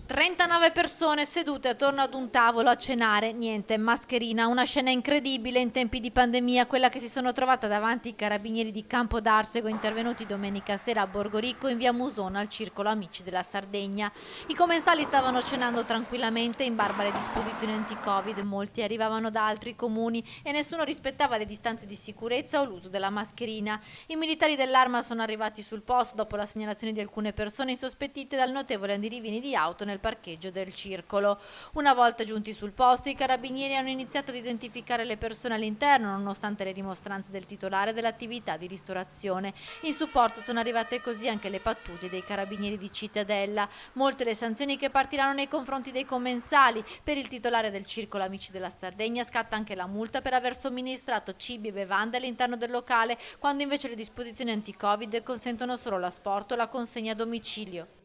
39 persone sedute attorno ad un tavolo a cenare, niente, mascherina, una scena incredibile in tempi di pandemia, quella che si sono trovata davanti i carabinieri di Campo d'Arsego intervenuti domenica sera a Borgoricco in via Musona al circolo Amici della Sardegna. I commensali stavano cenando tranquillamente in barba alle disposizioni anti-Covid, molti arrivavano da altri comuni e nessuno rispettava le distanze di sicurezza o l'uso della mascherina. I militari dell'Arma sono arrivati sul posto dopo la segnalazione di alcune persone insospettite dal notevole andirivieni di auto nel parcheggio del circolo. Una volta giunti sul posto, i carabinieri hanno iniziato ad identificare le persone all'interno, nonostante le dimostranze del titolare dell'attività di ristorazione. In supporto sono arrivate così anche le pattuglie dei carabinieri di Cittadella. Molte le sanzioni che partiranno nei confronti dei commensali. Per il titolare del circolo Amici della Sardegna scatta anche la multa per aver somministrato cibi e bevande all'interno del locale, quando invece le disposizioni anti-Covid consentono solo l'asporto o la consegna a domicilio.